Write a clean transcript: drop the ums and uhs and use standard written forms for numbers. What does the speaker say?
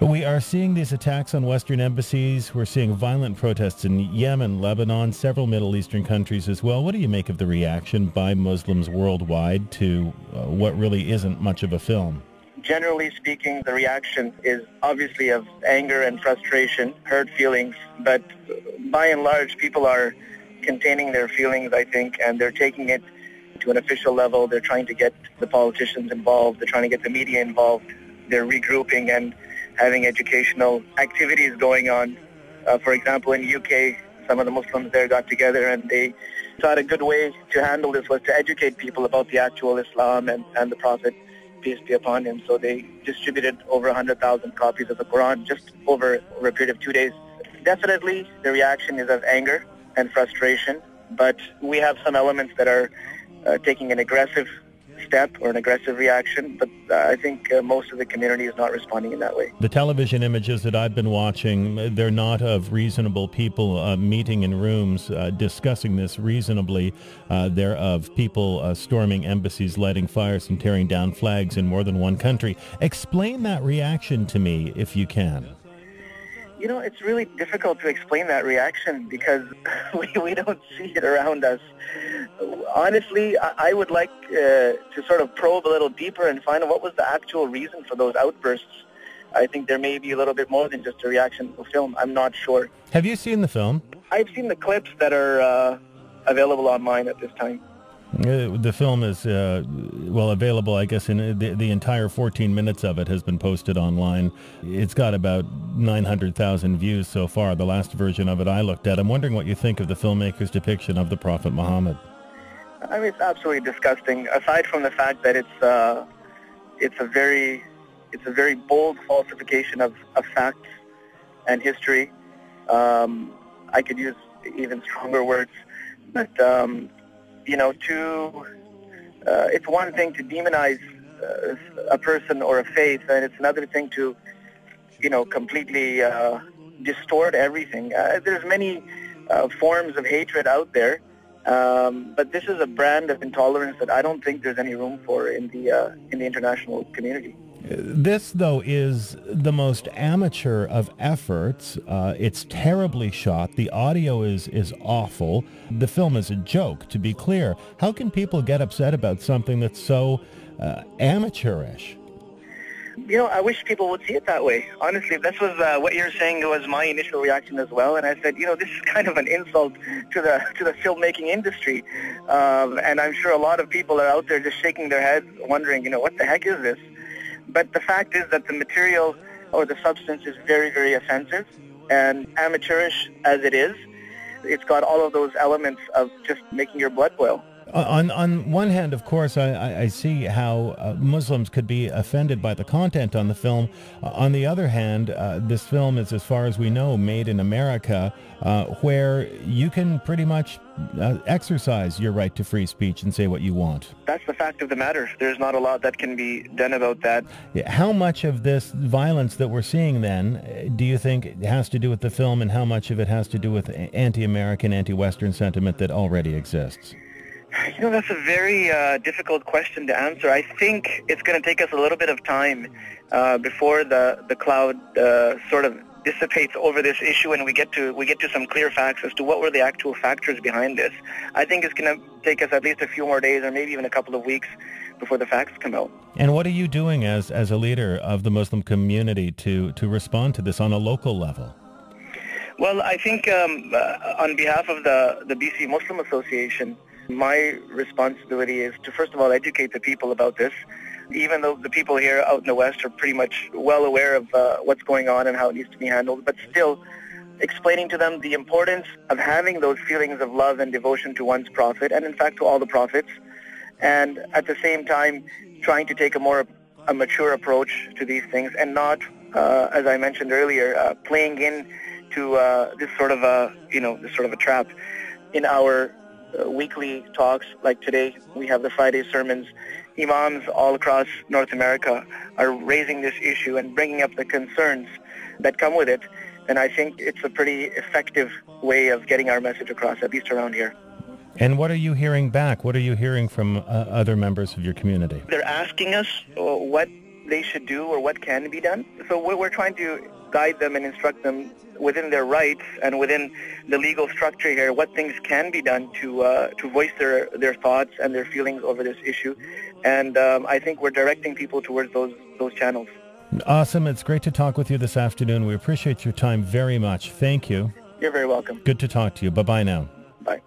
We are seeing these attacks on Western embassies. We're seeing violent protests in Yemen, Lebanon, several Middle Eastern countries as well. What do you make of the reaction by Muslims worldwide to what really isn't much of a film? Generally speaking, the reaction is obviously of anger and frustration, hurt feelings, but by and large, people are containing their feelings, I think, and they're taking it to an official level. They're trying to get the politicians involved. They're trying to get the media involved. They're regrouping and having educational activities going on. For example, in UK, some of the Muslims there got together and they thought a good way to handle this was to educate people about the actual Islam and the Prophet, peace be upon him. So they distributed over 100,000 copies of the Quran just over a period of 2 days. Definitely, the reaction is of anger and frustration, but we have some elements that are taking an aggressive step or an aggressive reaction, but I think most of the community is not responding in that way. The television images that I've been watching, they're not of reasonable people meeting in rooms discussing this reasonably. They're of people storming embassies, lighting fires and tearing down flags in more than one country. Explain that reaction to me if you can. You know, it's really difficult to explain that reaction because we don't see it around us. Honestly, I would like to sort of probe a little deeper and find out what was the actual reason for those outbursts. I think there may be a little bit more than just a reaction to the film. I'm not sure. Have you seen the film? I've seen the clips that are available online at this time. The film is, available, I guess, in the entire 14 minutes of it has been posted online. It's got about 900,000 views so far, the last version of it I looked at. I'm wondering what you think of the filmmaker's depiction of the Prophet Muhammad. I mean, it's absolutely disgusting, aside from the fact that it's a very bold falsification of facts and history. I could use even stronger words, but it's one thing to demonize a person or a faith, and it's another thing to, completely distort everything. There's many forms of hatred out there, but this is a brand of intolerance that I don't think there's any room for in the international community. This, though, is the most amateur of efforts. It's terribly shot. The audio is awful. The film is a joke, to be clear. How can people get upset about something that's so amateurish? I wish people would see it that way. Honestly, this was what you're saying was my initial reaction as well. And I said, this is kind of an insult to the filmmaking industry. And I'm sure a lot of people are out there just shaking their heads, wondering, what the heck is this? But the fact is that the material or the substance is very, very offensive, and amateurish as it is, it's got all of those elements of just making your blood boil. On one hand, of course, I see how Muslims could be offended by the content on the film. On the other hand, this film is, as far as we know, made in America, where you can pretty much exercise your right to free speech and say what you want. That's the fact of the matter. There's not a lot that can be done about that. How much of this violence that we're seeing then do you think has to do with the film, and how much of it has to do with anti-American, anti-Western sentiment that already exists? That's a very difficult question to answer. I think it's going to take us a little bit of time before the cloud sort of dissipates over this issue, and we get to some clear facts as to what were the actual factors behind this. I think it's going to take us at least a few more days, or maybe even a couple of weeks, before the facts come out. And what are you doing as a leader of the Muslim community to respond to this on a local level? Well, I think on behalf of the BC Muslim Association, my responsibility is to, first of all, educate the people about this, even though the people here out in the West are pretty much well aware of what's going on and how it needs to be handled, but still explaining to them the importance of having those feelings of love and devotion to one's prophet, and in fact to all the prophets, and at the same time trying to take a mature approach to these things, and not, as I mentioned earlier, playing into this sort of a trap. In our weekly talks, like today, we have the Friday sermons. Imams all across North America are raising this issue and bringing up the concerns that come with it. And I think it's a pretty effective way of getting our message across, at least around here. And what are you hearing back? What are you hearing from other members of your community? They're asking us what they should do or what can be done. So we're trying to guide them and instruct them within their rights and within the legal structure here, what things can be done to voice their thoughts and their feelings over this issue. And I think we're directing people towards those channels. Awesome. It's great to talk with you this afternoon. We appreciate your time very much. Thank you. You're very welcome. Good to talk to you. Bye-bye now. Bye.